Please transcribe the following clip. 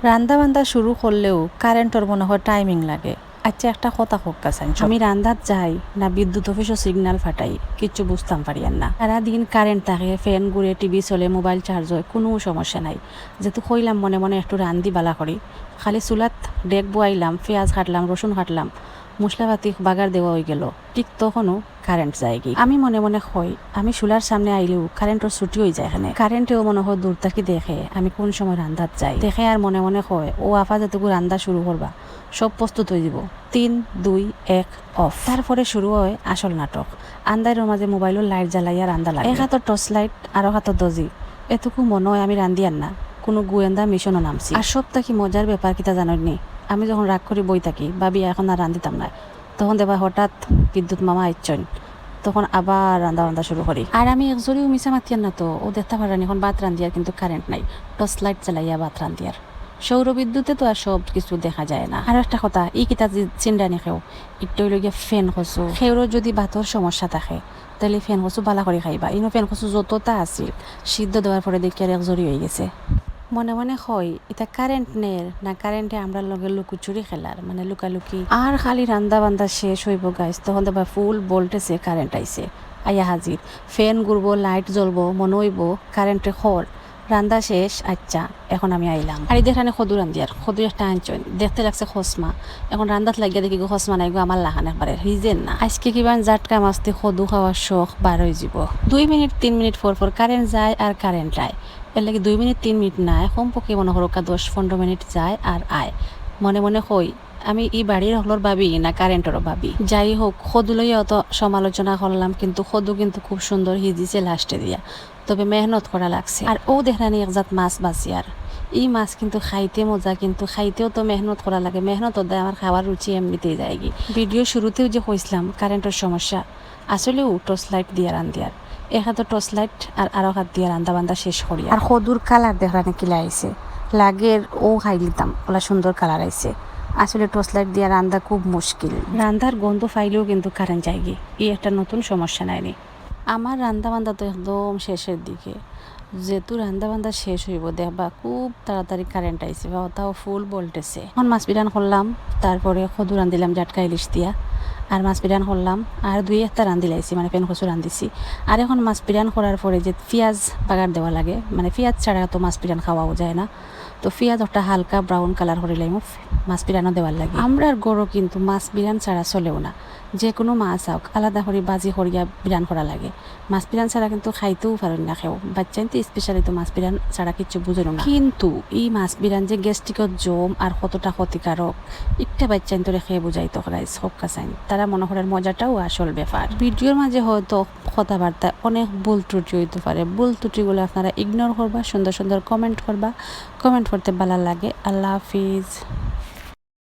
রান্দা বান্দা শুরু করলেও কারেন্টর মনে হয় টাইমিং লাগে। আচ্ছা একটা কথা হোক কাছেন, আমি রান্দাত যাই না বিদ্যুৎ অফিসও সিগন্যাল ফাটাই, কিচ্ছু বুঝতাম পারি না। সারাদিন কারেন্ট থাকে, ফ্যান ঘুরে, টিভি চলে, মোবাইল চার্জ হয়, কোনো সমস্যা নাই। যেহেতু কইলাম মনে মনে একটু রান্ধি বালা করি, খালি চুলাত ডেক বয়াইলাম, পেঁয়াজ কাটলাম, রসুন কাটলাম, মশলাপাতি বাগার দেওয়া হয়ে গেল, ঠিক তখনও কারেন্ট যায় কি। আমি মনে মনে কই আমি চুলার সামনে আইলেও কারেন্টর ছুটি হয়ে যায়। এখানে কারেন্টেও মনে হয় দূর থাকি দেখে আমি কোন সময় রান্দাত যাই, দেখে আর মনে মনে কয় ও আফা যেটুকু রান্দা শুরু করবা সব প্রস্তুত হয়ে যাব, 3, 2, 1 অফ। তারপরে শুরু হয় আসল নাটক। আন্দারের মাঝে মোবাইলের লাইট জ্বালাইয়া রান্দা লাগে, এক হাতের টর্চ লাইট আর হাতের দজি। এটুকু মনে হয় আমি রান্ধি আর না, কোনো গোয়েন্দা মিশনও নামছি। আর সব থাকি মজার ব্যাপার কিতা জানি, আমি যখন রাগ করি বই থাকি ভাবি এখন আর রান্ধিতাম না, তখন দেবা হঠাৎ বিদ্যুৎ মামা আইচন, তখন আবার রান্না শুরু করি। আর আমি একজোরিও মিশা মাতিয়ার না, তো ও দেখতে পারেন এখন ভাত রান্ধিয়ার, কিন্তু কারেন্ট নাই, টর্চ লাইট জ্বালাইয়া ভাত রান্ধিয়ার। সৌর বিদ্যুতে তো আর সব কিছু দেখা যায় না। আর একটা কথা, ই কিতা চিন্তা নেখেও একটু লইয়া ফ্যান খসু সেউরও যদি ভাতর সমস্যা থাকে তাহলে ফ্যান খসু বালা করে খাইবা। ইনো ফ্যান খসু যতটা আছিল সিদ্ধ দেওয়ার পরে দেখি আর একজোরি হয়ে গেছে। মনে মনে হয় এটা কারেন্ট নের না কারেন্টে আমরা লগে লুকুচুরি খেলার, মানে লুকালুকি। আর খালি রান্দা বান্দা শেষ হইব গাইস, তখন দেখবা ফুল ভোল্টেজে কারেন্ট আইছে, আইয়া হাজির। ফ্যান ঘুরবো, লাইট জ্বলবো, মনে হইব কারেন্টে খর রান্দা শেষ। আচ্ছা এখন আমি আইলাম, আর এখানে খদু রান্দিয়ার, খদু একটা আনছন, দেখতে লাগছে খসমা। এখন রান্দাত লাগিয়া দেখি গো খসমা নাই গো, আমার লাহান একবারে হিজেন না। আজকে কিবা জাটকা মাছতে খদু খাওয়ার শখ বার হয়ে যাব। 2 মিনিট 3 মিনিট পর কারেন্ট যায় আর কারেন্ট আয়, এর লাগে 2 মিনিট 3 মিনিট না, কমপক্ষে মনে করো 10-15 মিনিট যায় আর আয়। মনে মনে কই আমি এই বাড়ির হলর ভাবি না কারেন্টেরও ভাবি। যাই হোক, সদু লইয়া অত সমালোচনা করলাম, কিন্তু সদু কিন্তু খুব সুন্দর হিজিছে লাস্টে দিয়া, তবে মেহনত করা লাগছে। আর ও দেখলানি একজাত মাছ বাঁচি, আর এই মাছ কিন্তু খাইতে মজা, কিন্তু খাইতেও তো মেহনত করা লাগে। মেহনত দেয় আমার খাওয়ার রুচি এমনিতেই যায় গি। ভিডিও শুরুতেও যে কইছিলাম কারেন্টের সমস্যা, আসলেও টর্চ লাইট দিয়ে রান্ধিয়ার, এক হাতে টর্চ লাইট আর আরো হাত দিয়ে রান্দা বান্দা শেষ করি। আর সদুর কালার দেখরা নাকি লাইছে, লাগের ও খাই লিতাম, ওলা সুন্দর কালার আইছে। আসলে টর্চ লাইট দিয়ে রান্দা খুব মুশকিল, রান্দার গন্ধ ফাইলেও কিন্তু কারেন্ট যায়গি, এই একটা নতুন সমস্যা নাইনি। আমার রান্দা বান্দা তো একদম শেষের দিকে, যেহেতু রান্দা বান্দা শেষ হইব দেখবা খুব তাড়াতাড়ি কারেন্ট আইছে, বা ওটাও ফুল ভোল্টেজে। এখন মাছ বিরান করলাম, তারপরে খদু রান্ধিলাম জাটকা ইলিশ দিয়া, আর মাছ বিরান করলাম, আর 2-1টা রান্ধি লাইছি, মানে পেন কচু রান্ধিছি। আর এখন মাছ বিরান করার পরে যে পেঁয়াজ বাগার দেওয়া লাগে, মানে পেঁয়াজ ছাড়া তো মাছ বিরান খাওয়াও যায় না, তো পেঁয়াজ একটা হালকা ব্রাউন কালার করে লাইম মাছ বিরানও দেওয়ার লাগে। আমরার গরু কিন্তু মাছ বিরান ছাড়া চলেও না, যে কোনো মাছ হোক আলাদা করে বাজি করিয়া বিরান করা লাগে। মাছ বিরান ছাড়া কিন্তু খাইতেও পারেন না কেউ, বাচ্চাই তো স্পেশালি তো মাছ বিরান ছাড়া কিচ্ছু বুঝেন না। কিন্তু এই মাছ বিরান যে গ্যাস্ট্রিকত জম আর কতটা ক্ষতিকারক, একটা বাচ্চাই তো রেখে বুঝাইতো রাইস হোক কাছাইন, তারা মনে করার মজাটাও আসল ব্যাপার। ভিডিওর মাঝে হয়তো কথাবার্তা অনেক ভুল ত্রুটি হইতে পারে, ভুল ত্রুটিগুলো আপনারা ইগনোর করবা, সুন্দর সুন্দর কমেন্ট করবা, কমেন্ট করতে ভালো লাগে। আল্লাহ হাফিজ।